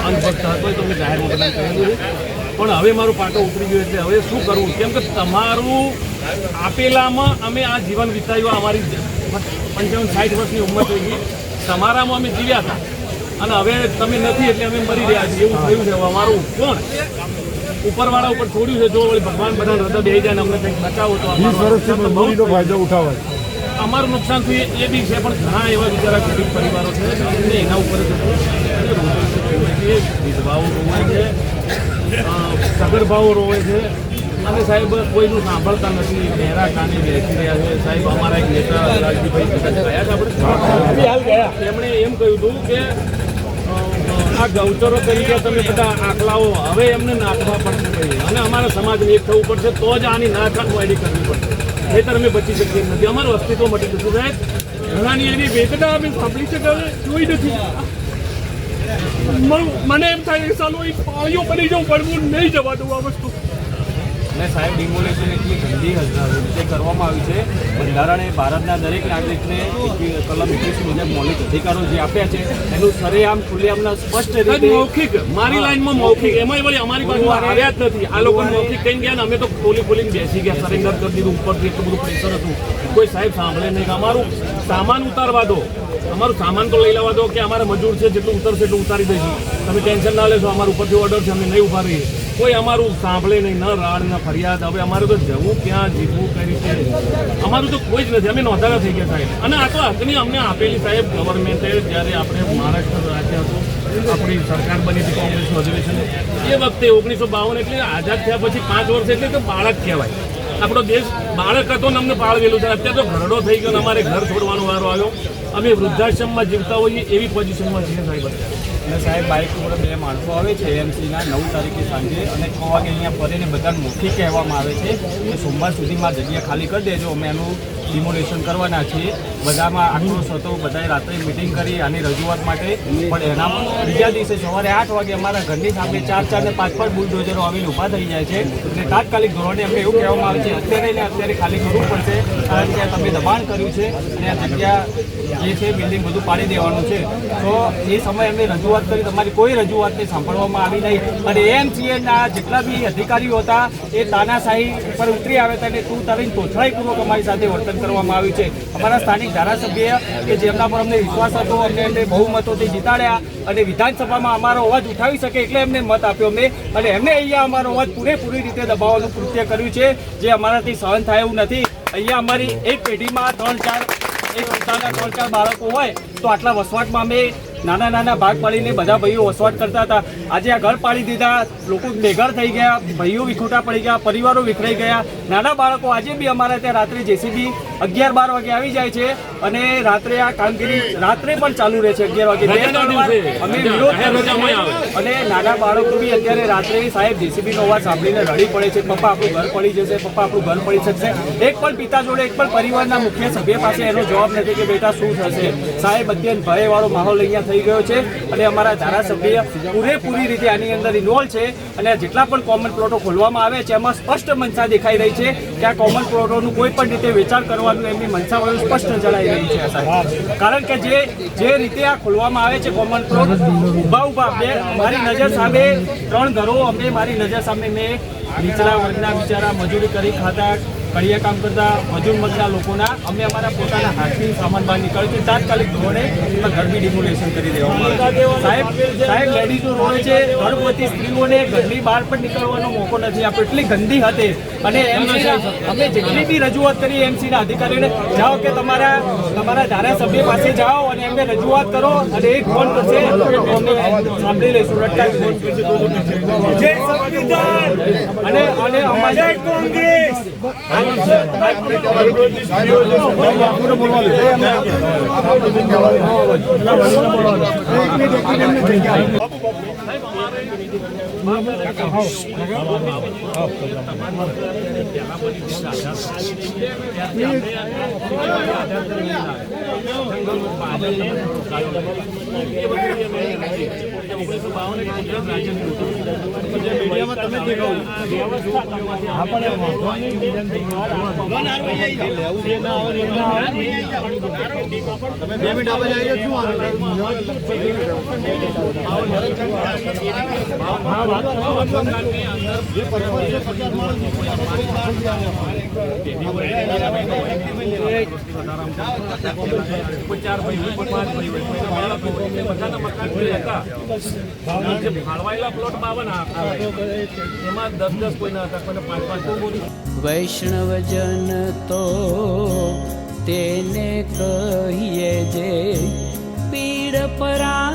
અનભક્ત હતો તો મેં જાહેરમાં બધાને કહેલું છે, પણ હવે મારો પાટો ઉતરી ગયો એટલે હવે શું કરવું, કેમ કે તમારું આપેલામાં અમે આ જીવન વિતાવ્યું, અમારી 55-60 વર્ષની ઉંમર થઈ ગઈ, તમારામાં અમે જીવ્યા હતા અને હવે તમે નથી એટલે અમે મરી રહ્યા છીએ એવું થયું છે. અમારું કોણ ઉપરવાળા ઉપર છોડ્યું છે, જો ભગવાન બધા હૃદય બેસી જાય ને અમને કંઈક બચાવો તો ફાયદો ઉઠાવાય. અમારું નુકસાન થયું એ બી છે, પણ ઘણા એવા બિચારા ગરીબ પરિવારો છે એના ઉપર વિધવાઓ રોવે છે, સગર્ભાઓ રોવે છે અને સાહેબ કોઈનું સાંભળતા નથી, બહેરા કાને બેસી રહ્યા છે. સાહેબ અમારા એક નેતા રાજજીભાઈ ગયા છે આપણે, એમણે એમ કહ્યું હતું કે આ ગૌચરો તરીકે તમે બધા આખલાઓ હવે એમને નાખવા પડશે અને અમારા સમાજને એક થવું પડશે તો જ આની નાખવાની કરવી પડશે, નહીંતર અમે બચી શકીએ નથી, અમારું અસ્તિત્વ મટી જતું. સાહેબ ઘણાની એની વેદના અમે સાંભળી છે, જોઈ નથી. મને એમ થાય ચાલો એ પાળીઓ બની જવું પડવું નહીં જવા દઉં આ વસ્તુ. અને સાહેબ ડિમોલેશન એટલી ગંદી રીતે કરવામાં આવી છે. બંધારણે ભારતના દરેક નાગરિકને કલમ 21 મુજબ મૌલિક અધિકારો જે આપ્યા છે એનું સરેઆમ ખુલ્લેઆમના સ્પષ્ટ રીતે મૌખિક મારી લાઈનમાં મૌખિક એમાં વળી અમારી પાસે આવ્યા જ નથી. આ લોકો મૌખિક કઈ ગયા ને અમે તો ખોલીને બેસી ગયા, સરેન્ડર કરી દીધું. ઉપરથી એટલું બધું પ્રેશર હતું, કોઈ સાહેબ સાંભળે નહીં. અમારું સામાન ઉતારવા દો, અમારું સામાન તો લઈ લેવા દો કે અમારા મજૂર છે જેટલું ઉતરશે એટલું ઉતારી દઈશું, તમે ટેન્શન ના લેશો, અમારું ઉપરથી ઓર્ડર છે અમે નહીં ઉભા રહીએ. કોઈ અમારું સાંભળે નહીં, ન રાડ ન ફરિયાદ. હવે અમારે તો જવું ક્યાં, જીવવું કઈ રીતે, અમારું તો કોઈ જ નથી. અમે નોંધાવા થઈ ગયા સાહેબ. અને આ તો હકની અમને આપેલી સાહેબ ગવર્મેન્ટે, જ્યારે આપણે મહારાષ્ટ્ર રાજ્ય હતું, આપણી સરકાર બની હતી કોંગ્રેસનું અધિવેશન, એ વખતે 1952 એટલે આઝાદ થયા પછી 5 વર્ષ એટલે તો બાળક કહેવાય. આપણો દેશ બાળક હતો ને અમને પાળવેલું છે. અત્યારે તો ઘરડો થઈ ગયો ને અમારે ઘર છોડવાનો વારો આવ્યો. અમે વૃદ્ધાશ્રમમાં જીવતા હોઈએ એવી પોઝિશનમાં છીએ સાહેબ. અને સાહેબ બાઇક ઉપર 2 માણસો આવે છે એએમસીના 9 તારીખે સાંજે અને 6 વાગે અહીંયા ફરીને બધાને મોટી કહેવામાં આવે છે કે સોમવાર સુધીમાં જગ્યા ખાલી કરી દેજો, અમે એનું ડિમોલેશન કરવાના છીએ. બધામાં આક્રોશ હતો, બધાએ રાત્રે મિટિંગ કરી આની રજૂઆત માટે, પણ એનામાં બીજા દિવસે સવારે 8 વાગે અમારા ઘરની સામે 4 ને 5 બુલડોઝરો આવીને ઊભા થઈ જાય છે. એટલે તાત્કાલિક ધોરણે અમને એવું કહેવામાં આવે છે અત્યારે ને અત્યારે ખાલી કરવું પડશે, કારણ કે તમે દબાણ કર્યું છે અને આ જગ્યા જે છે બિલ્ડિંગ બધું પાડી દેવાનું છે. તો એ સમયે અમે રજૂઆત કરી, તમારી કોઈ રજૂઆતને સાંભળવામાં આવી નહીં. અને એએમસીએના જેટલા બી અધિકારીઓ હતા એ તાનાશાહી પર ઉતરી આવ્યા હતા અને તું તારી તોછડાઈપૂર્વક અમારી સાથે વર્તન કરવામાં આવ્યું છે. અમારા સ્થાનિક ધારાસભ્ય કે જેમના પર અમને વિશ્વાસ હતો, અમને એમને બહુમતોથી જીતાડ્યા અને વિધાનસભામાં અમારો અવાજ ઉઠાવી શકે એટલે એમને મત આપ્યો અમને, અને એમને અહીંયા અમારો અવાજ પૂરેપૂરી રીતે દબાવવાનું કૃત્ય કર્યું છે, જે અમારાથી સહન થાય એવું નથી. અહીંયા અમારી એક પેઢીમાં 3-4 બાળકો હોય તો આટલા વસવાટમાં અમે નાના ભાગ પાડીને બધા ભાઈઓ વસવાટ કરતા હતા. આજે આ ઘર પાડી દીધા, લોકો બેઘર થઈ ગયા, ભાઈઓ વિખોટા પડી ગયા, પરિવારો વિખરાઈ ગયા. નાના બાળકો આજે બી અમારા ત્યાં રાત્રે જેસીબી 11-12 વાગે આવી જાય છે અને રાત્રે આ કામગીરી રાત્રે પણ ચાલુ રહે છે. 11 વાગે અમે વિરોધ અને નાના બાળકો બી અત્યારે રાત્રે સાહેબ જેસીબીનો અવાજ સાંભળીને રડી પડે છે, પપ્પા આપણું ઘર પડી જશે, પપ્પા આપણું ઘર પડી શકશે. એક પણ પિતા જોડે, એક પણ પરિવારના મુખ્ય સભ્ય પાસે એનો જવાબ નથી કે બેટા શું થશે. સાહેબ અત્યંત ભયવાળો માહોલ અહીંયા થઈ ગયો છે અને અમારા ધારાસભ્ય પૂરેપૂરી રીતે આની અંદર ઇન્વોલ્વ છે. અને જેટલા પણ કોમન પ્લોટો ખોલવામાં આવે છે એમાં સ્પષ્ટ મનસા દેખાઈ રહી છે કે આ કોમન પ્લોટોનું કોઈ પણ રીતે વેચાણ કરવાનું એમની મનસા વડે સ્પષ્ટ જણાઈ રહી છે સાહેબ. કારણ કે જે રીતે આ ખોલવામાં આવે છે કોમન પ્લોટ, ઊભા મારી નજર સામે 3 ઘરો, અમે મારી નજર સામે મેં નીચલા વર્ગના બિચારા મજૂરી કરી ખાતા, કડિયા કામ કરતા મજૂર વર્ગના લોકોના અમે અમારા પોતાના હાથથી સામાન બહાર નીકળ્યું છે. તાત્કાલિક ધોરણે ઘરની ડિમોલેશન કરી દેવામાં સાહેબ લેડીઝો રોવે છે, ગર્ભવતી સ્ત્રીઓને ઘરની બહાર પણ નીકળવાનો મોકો નથી આપ્યો, એટલી ગંદી હતી. અને અમે જેટલી બી રજૂઆત કરી એમસીના અધિકારીઓને, જાઓ કે તમારા ધારાસભ્ય પાસે જાઓ અને એમને રજૂઆત કરો અને એક ફોન કરશે અમે સાંભળી લઈશું. અને અમારે કોંગ્રેસ આપણે કોઈ 4 ભાઈ હોય, કોઈ 5 ભાઈ હોય, કોઈ બાળકો હોય, એટલે બધાના મકાન જે હતા જે ફાળવાયેલા પ્લોટમાં આવે એમાં 10 કોઈના હતા, કોઈને 5 વૈષ્ણવજન તો તેને કહીએ જે પીડ પરા